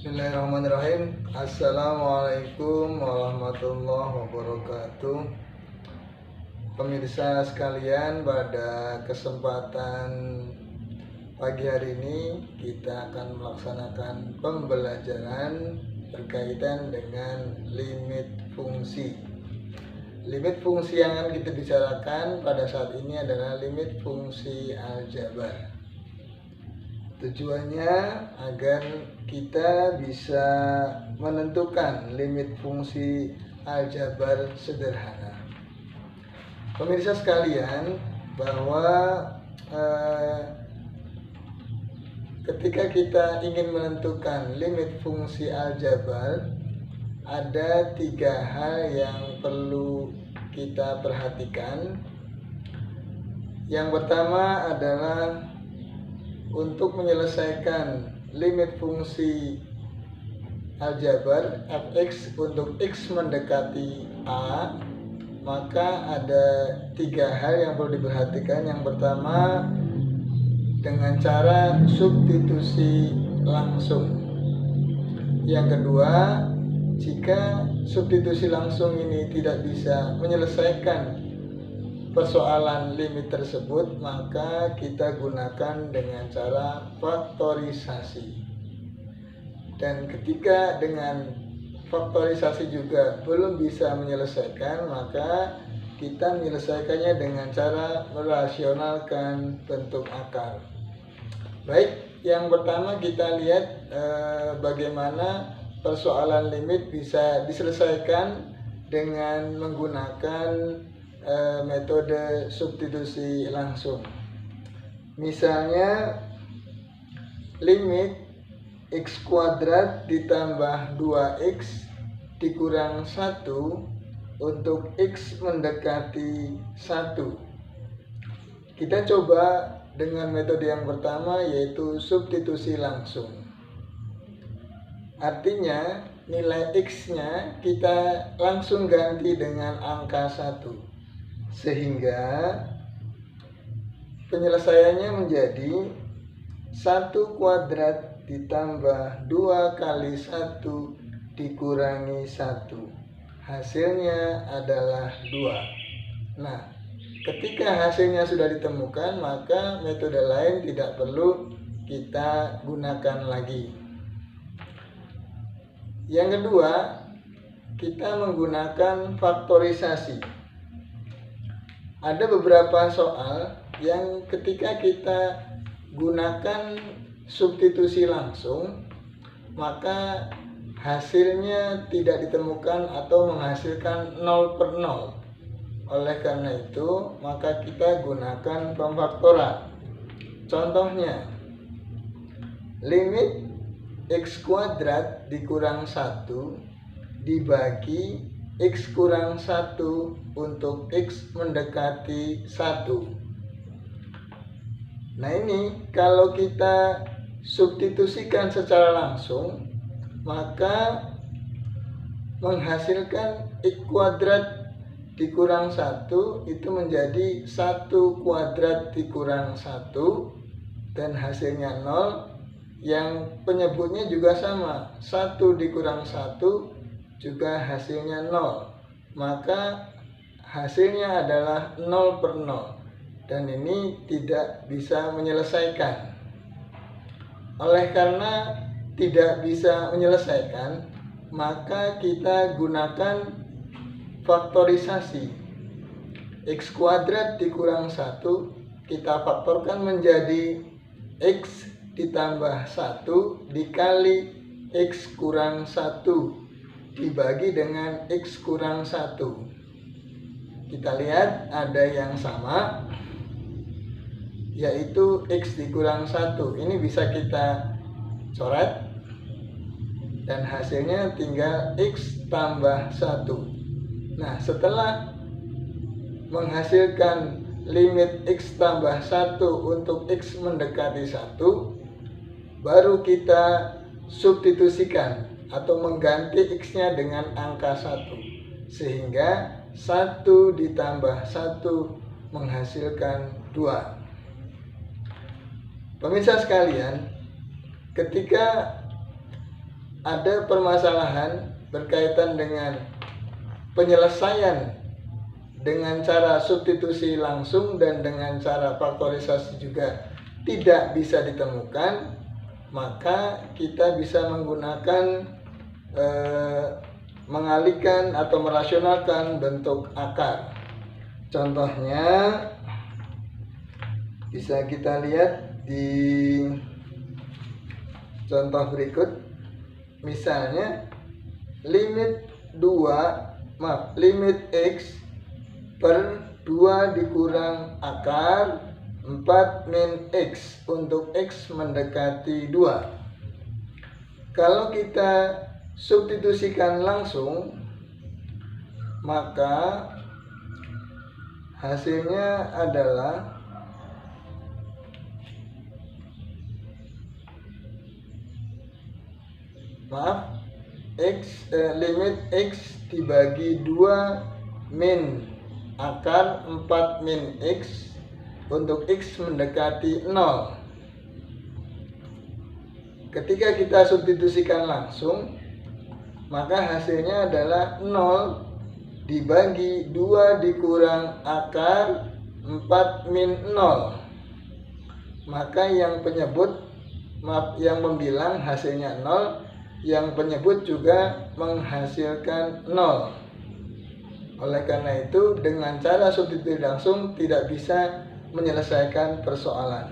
Bismillahirrahmanirrahim. Assalamualaikum warahmatullahi wabarakatuh. Pemirsa sekalian, pada kesempatan pagi hari ini kita akan melaksanakan pembelajaran berkaitan dengan limit fungsi. Limit fungsi yang akan kita bicarakan pada saat ini adalah limit fungsi aljabar. Tujuannya agar kita bisa menentukan limit fungsi aljabar sederhana. Pemirsa sekalian, bahwa ketika kita ingin menentukan limit fungsi aljabar, ada 3 hal yang perlu kita perhatikan. Yang pertama adalah untuk menyelesaikan limit fungsi aljabar fx untuk x mendekati a, maka ada 3 hal yang perlu diperhatikan. Yang pertama, dengan cara substitusi langsung. Yang kedua, jika substitusi langsung ini tidak bisa menyelesaikan persoalan limit tersebut, maka kita gunakan dengan cara faktorisasi. Dan ketika dengan faktorisasi juga belum bisa menyelesaikan, maka kita menyelesaikannya dengan cara merasionalkan bentuk akar. Baik, yang pertama kita lihat bagaimana persoalan limit bisa diselesaikan dengan menggunakan metode substitusi langsung. Misalnya, limit x kuadrat ditambah 2x dikurang 1 untuk x mendekati 1. Kita coba dengan metode yang pertama, yaitu substitusi langsung. Artinya nilai x-nya kita langsung ganti dengan angka 1, sehingga penyelesaiannya menjadi 1 kuadrat ditambah 2 kali 1 dikurangi 1. Hasilnya adalah 2. Nah, ketika hasilnya sudah ditemukan, maka metode lain tidak perlu kita gunakan lagi. Yang kedua, kita menggunakan faktorisasi. Ada beberapa soal yang ketika kita gunakan substitusi langsung, maka hasilnya tidak ditemukan atau menghasilkan 0/0. Oleh karena itu, maka kita gunakan pemfaktoran. Contohnya, limit x kuadrat dikurang 1 dibagi x kurang 1 untuk x mendekati 1. Nah, ini kalau kita substitusikan secara langsung, maka menghasilkan x kuadrat dikurang 1 itu menjadi 1 kuadrat dikurang 1, dan hasilnya 0. Yang penyebutnya juga sama, 1 dikurang 1 juga hasilnya 0, maka hasilnya adalah 0/0, dan ini tidak bisa menyelesaikan. Oleh karena tidak bisa menyelesaikan, maka kita gunakan faktorisasi. X kuadrat dikurang 1 kita faktorkan menjadi x ditambah 1 dikali x kurang 1 dibagi dengan x kurang 1. Kita lihat ada yang sama, yaitu x dikurang 1. Ini bisa kita coret, dan hasilnya tinggal x tambah 1. Nah, setelah menghasilkan limit x tambah 1 untuk x mendekati 1, baru kita substitusikan atau mengganti x-nya dengan angka 1, sehingga 1 ditambah 1 menghasilkan 2. Pemirsa sekalian, ketika ada permasalahan berkaitan dengan penyelesaian dengan cara substitusi langsung dan dengan cara faktorisasi juga tidak bisa ditemukan, maka kita bisa menggunakan mengalihkan atau merasionalkan bentuk akar. Contohnya bisa kita lihat di contoh berikut. Misalnya limit x per 2 dikurang akar 4 min x untuk x mendekati 2. Kalau kita substitusikan langsung, maka hasilnya adalah limit x dibagi 2 min akar 4 min x untuk x mendekati 0. Ketika kita substitusikan langsung, maka hasilnya adalah 0 dibagi 2 dikurang akar 4 min 0. Maka yang membilang hasilnya 0, yang penyebut juga menghasilkan 0. Oleh karena itu, dengan cara substitusi langsung tidak bisa menyelesaikan persoalan.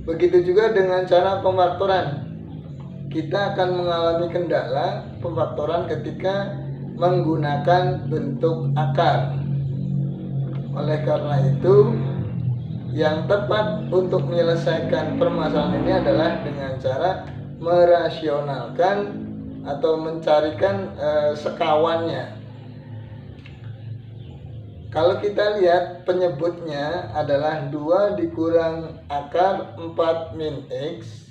Begitu juga dengan cara pemfaktoran. Kita akan mengalami kendala pemfaktoran ketika menggunakan bentuk akar. Oleh karena itu, yang tepat untuk menyelesaikan permasalahan ini adalah dengan cara merasionalkan atau mencarikan sekawannya. Kalau kita lihat penyebutnya adalah 2 dikurang akar 4 min x,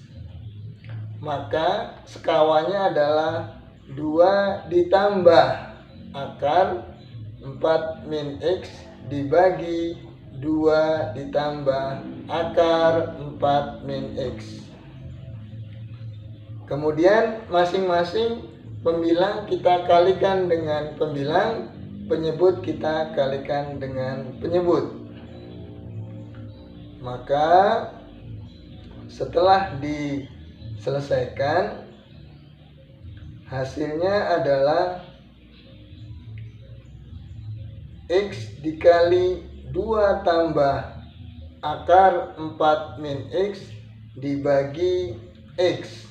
maka sekawannya adalah 2 ditambah akar 4 min x dibagi 2 ditambah akar 4 min x. Kemudian masing-masing pembilang kita kalikan dengan pembilang, penyebut kita kalikan dengan penyebut. Maka setelah diselesaikan, hasilnya adalah x dikali 2 tambah akar 4 min x dibagi x.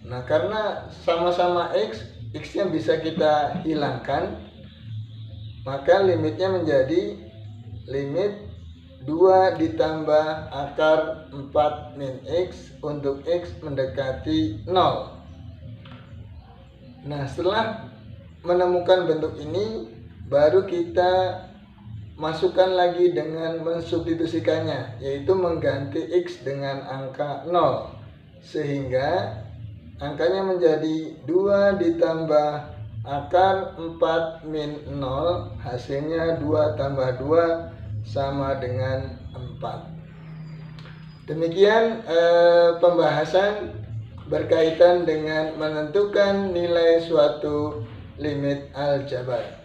Nah, karena sama-sama x-nya bisa kita hilangkan, maka limitnya menjadi limit 2 ditambah akar 4 min x untuk x mendekati 0. Nah, setelah menemukan bentuk ini, baru kita masukkan lagi dengan mensubstitusikannya, yaitu mengganti x dengan angka 0, sehingga angkanya menjadi 2 ditambah akar 4 min 0, hasilnya 2 tambah 2 sama dengan 4. Demikian pembahasan berkaitan dengan menentukan nilai suatu limit aljabar.